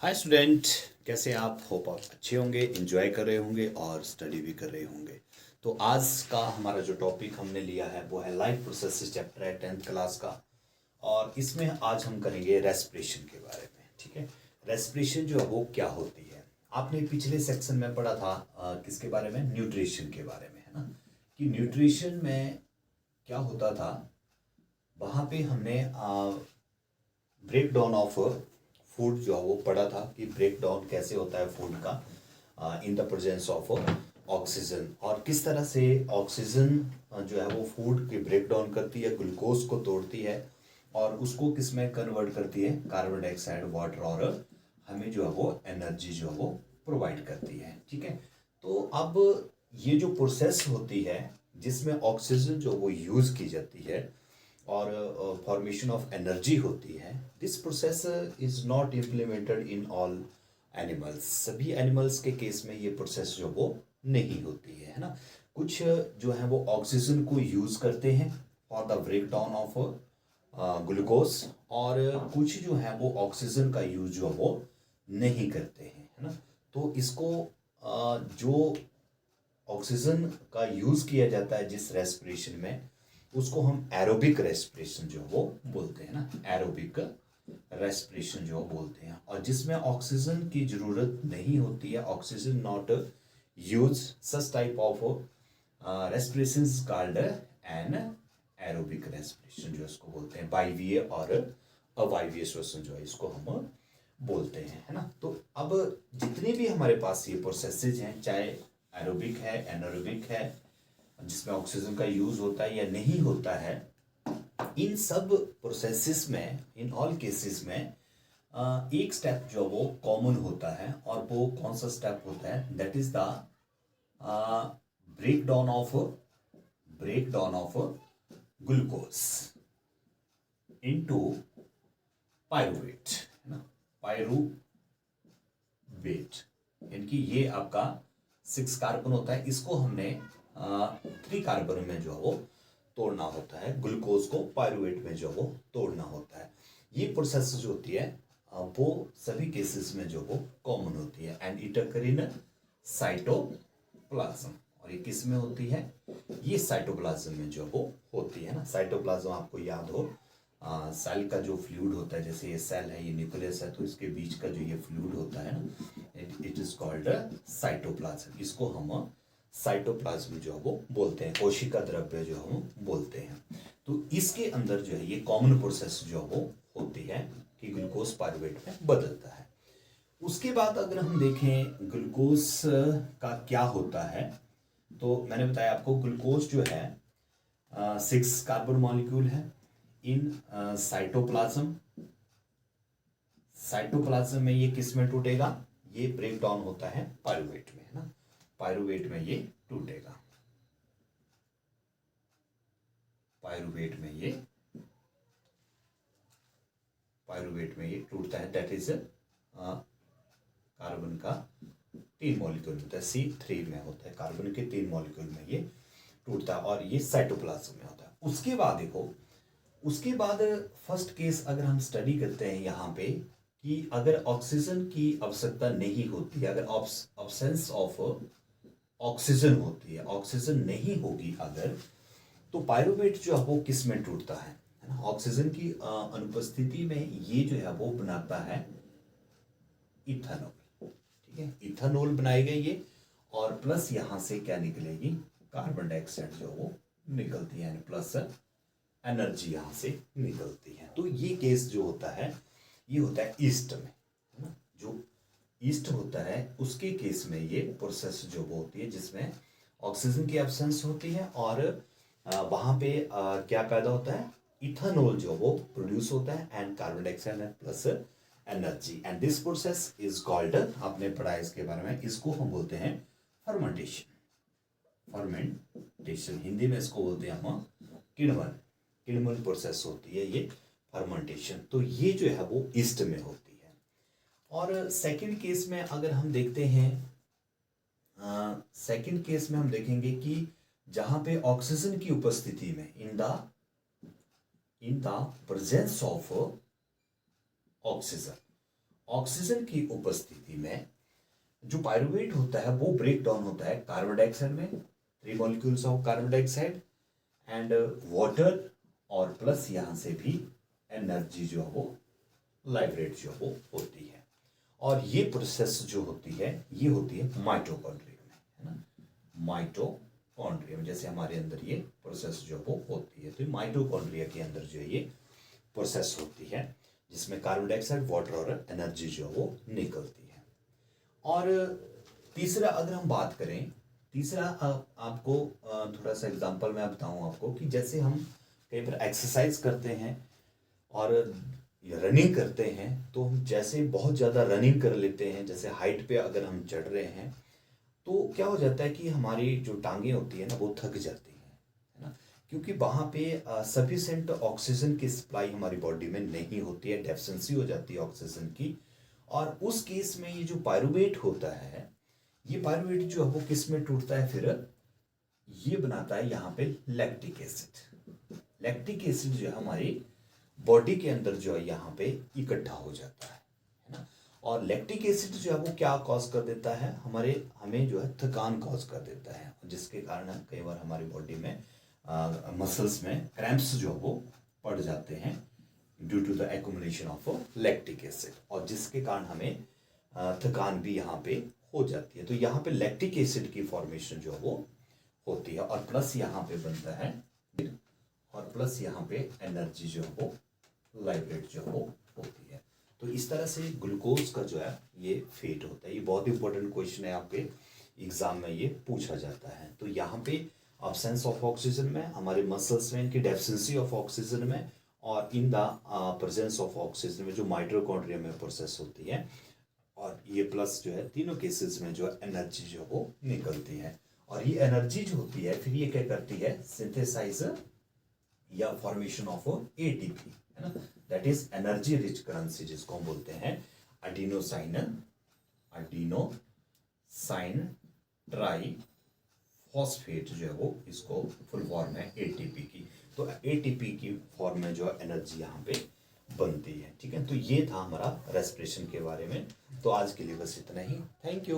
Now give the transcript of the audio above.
Hi student, कैसे आप? Hope आप अच्छे होंगे, एंजॉय कर रहे होंगे और स्टडी भी कर रहे होंगे। तो आज का हमारा जो टॉपिक हमने लिया है वो है लाइफ प्रोसेसेस, चैप्टर है 10th क्लास का। और इसमें आज हम करेंगे रेस्पिरेशन के बारे में। ठीक है, रेस्पिरेशन जो है वो क्या होती है। आपने पिछले सेक्शन में पढ़ा था किसके बारे में? न्यूट्रिशन के बारे में, है ना। कि न्यूट्रिशन में क्या होता था, वहाँ पे हमने ब्रेक डाउन ऑफ फूड जो है वो पढ़ा था कि ब्रेक डाउन कैसे होता है फूड का in the presence of oxygen, और किस तरह से ऑक्सीजन जो है वो फूड की ब्रेक डाउन करती है, ग्लूकोज को तोड़ती है और उसको किस में कन्वर्ट करती है, कार्बन डाइऑक्साइड, वाटर, और हमें जो है वो एनर्जी जो है वो प्रोवाइड करती है। ठीक है, तो अब ये जो प्रोसेस होती है जिसमें ऑक्सीजन जो वो यूज़ की जाती है और फॉर्मेशन ऑफ एनर्जी होती है, this process is not implemented in all animals. सभी एनिमल्स के केस में ये प्रोसेस जो वो नहीं होती है ना। कुछ जो है वो ऑक्सीजन को यूज़ करते हैं for the breakdown of glucose, और कुछ जो है वो ऑक्सीजन का यूज जो वो नहीं करते हैं, है ना। तो इसको जो ऑक्सीजन का यूज़ किया जाता है जिस रेस्पिरेशन में, उसको हम एरोबिक रेस्पिरेशन जो वो बोलते हैं ना, एरोबिक रेस्पिरेशन जो बोलते हैं। और जिसमें ऑक्सीजन की ज़रूरत नहीं होती है, oxygen not use, such type of respiration called an aerobic respiration, जो इसको बोलते हैं वायवीय और अवायवीय श्वसन जो है इसको हम बोलते हैं, है ना। तो अब जितने भी हमारे पास ये प्रोसेसेस हैं, चाहे एरोबिक है, एनारोबिक है, जिसमें ऑक्सीजन का यूज होता है या नहीं होता है, इन सब प्रोसेसेस में, इन ऑल केसेस में एक स्टेप जो वो कॉमन होता है, और वो कौन सा स्टेप होता है? That is the breakdown of glucose into pyruvate, है ना। पायरुवेट, यानी ये आपका 6 कार्बन होता है, इसको हमने 3 कार्बन में जो वो तोड़ना होता है, ग्लूकोज को पायरुवेट में जो वो तोड़ना होता है। ये प्रोसेस जो होती है वो सभी केसेस में जो वो कॉमन होती है, and it occur in cytoplasm. और ये किस में होती है? ये साइटोप्लाज्म में जो वो होती है ना। साइटोप्लाज्म आपको याद हो, सेल का जो फ्लूइड होता है, जैसे ये सेल है, ये न्यूक्लियस है, तो इसके बीच का जो ये फ्लूइड होता है ना, इट इज कॉल्ड साइटोप्लाज्म। इसको हम साइटोप्लाज्म जो है वो बोलते हैं, कोशिका द्रव्य जो हम बोलते हैं। तो इसके अंदर जो है ये कॉमन प्रोसेस जो वो होती है कि ग्लूकोज पायरुवेट में बदलता है। उसके बाद अगर हम देखें ग्लूकोज का क्या होता है, तो मैंने बताया आपको ग्लूकोज जो है 6 कार्बन मॉलिक्यूल है इन साइटोप्लाज्म। साइटोप्लाज्म में ये किस में टूटेगा? ये ब्रेक डाउन होता है पायरुवेट में, है ना। पायरुवेट में ये टूटेगा, पायरुवेट में ये टूटता है। दैट इज कार्बन का 3 मॉलिक्यूल होता है, C3 में होता है, कार्बन के 3 मॉलिक्यूल में ये टूटता है, और ये साइटोप्लाज्म में होता है। उसके बाद देखो, उसके बाद फर्स्ट केस अगर हम स्टडी करते हैं यहाँ पे, कि अगर ऑक्सीजन की आवश्यकता नहीं होती, अगर ऑब्सेंस ऑफ ऑक्सीजन होती है, ऑक्सीजन नहीं होगी अगर, तो पायरुवेट जो है वो किस में टूटता है ना। ऑक्सीजन की अनुपस्थिति में ये जो है वो बनाता है इथेनॉल। ठीक है, इथेनॉल बनाएगा ये, और प्लस यहाँ से क्या निकलेगी? कार्बन डाइऑक्साइड जो वो निकलती है, प्लस एनर्जी यहाँ से निकलती है। तो ये केस जो होता है ये होता है ईस्ट में, है ना। जो ईस्ट होता है उसके केस में ये प्रोसेस जो वो होती है जिसमें ऑक्सीजन की एब्सेंस होती है, और वहाँ पे क्या पैदा होता है? इथेनॉल जो वो प्रोड्यूस होता है, and carbon dioxide plus energy, and this process is called, आपने पढ़ा है इसके बारे में, इसको हम बोलते हैं फर्मेंटेशन। फर्मेंटेशन हिंदी में इसको बोलते हैं हम किण्वन। किण्वन प्रोसेस होती है ये फर्मेंटेशन। तो ये जो है वो ईस्ट में होती है। और सेकंड केस में अगर हम देखते हैं, सेकंड केस में हम देखेंगे कि जहां पे ऑक्सीजन की उपस्थिति में, in the presence of oxygen, oxygen की उपस्थिति में जो पायरुवेट होता है वो ब्रेक डाउन होता है कार्बन डाइऑक्साइड में, 3 molecules of carbon dioxide and water, और प्लस यहाँ से भी एनर्जी जो है वो लाइब्रेट जो वो होती है। और ये प्रोसेस जो होती है ये होती है माइटोकॉन्ड्रिया में, है ना, माइटोकॉन्ड्रिया में, जैसे हमारे अंदर ये प्रोसेस जो वो होती है। तो माइटोकॉन्ड्रिया के अंदर जो है ये प्रोसेस होती है जिसमें कार्बन डाइऑक्साइड, वाटर और एनर्जी जो वो निकलती है। और तीसरा अगर हम बात करें, तीसरा आपको थोड़ा सा एग्जांपल मैं बताऊं आपको कि जैसे हम कई बार एक्सरसाइज करते हैं और रनिंग करते हैं, तो हम जैसे बहुत ज़्यादा रनिंग कर लेते हैं, जैसे हाइट पे अगर हम चढ़ रहे हैं तो क्या हो जाता है कि हमारी जो टांगें होती है ना वो थक जाती हैं, है ना, क्योंकि वहाँ पे सफिशेंट ऑक्सीजन की सप्लाई हमारी बॉडी में नहीं होती है, डेफिशिएंसी हो जाती है ऑक्सीजन की। और उस केस में ये जो पायरुवेट होता है, ये पायरुवेट जो है वो किस में टूटता है, फिर ये बनाता है यहाँ पे लैक्टिक एसिड। लैक्टिक एसिड जो है हमारी बॉडी के अंदर जो है यहाँ पे इकट्ठा हो जाता है ना। और लैक्टिक एसिड जो है वो क्या कॉज कर देता है, हमें जो है थकान कॉज कर देता है, जिसके कारण कई बार हमारी बॉडी में मसल्स में क्रैम्प्स जो वो पड़ जाते हैं due to the accumulation of lactic acid, और जिसके कारण हमें थकान भी यहाँ पे हो जाती है। तो यहाँ पे लैक्टिक एसिड की फॉर्मेशन जो वो होती है, और प्लस यहाँ पे बनता है, और प्लस यहाँ पे एनर्जी जो वो लाइब्रेट जो वो होती है। तो इस तरह से ग्लूकोज का जो है ये फेट होता है। ये बहुत इंपॉर्टेंट क्वेश्चन है, आपके एग्जाम में ये पूछा जाता है। तो यहाँ पे अब्सेंस ऑफ ऑक्सीजन में, हमारे मसल्स में इनकी डेफिशिएंसी ऑफ ऑक्सीजन में, और in the presence of oxygen में जो माइटोकॉन्ड्रिया में प्रोसेस होती है, और ये प्लस जो है तीनों केसेस में जो एनर्जी जो वो निकलती है। और ये एनर्जी जो होती है फिर ये क्या करती है, सिंथेसाइज या फॉर्मेशन ऑफ एटीपी, है ना, that is energy rich currency, जिसको हम बोलते हैं एडिनोसाइन ट्राई फॉस्फेट जो है वो, इसको फुल फॉर्म है एटीपी की। तो एटीपी की फॉर्म में जो एनर्जी यहाँ पे बनती है। ठीक है, तो ये था हमारा रेस्पिरेशन के बारे में। तो आज के लिए बस इतना ही। Thank you.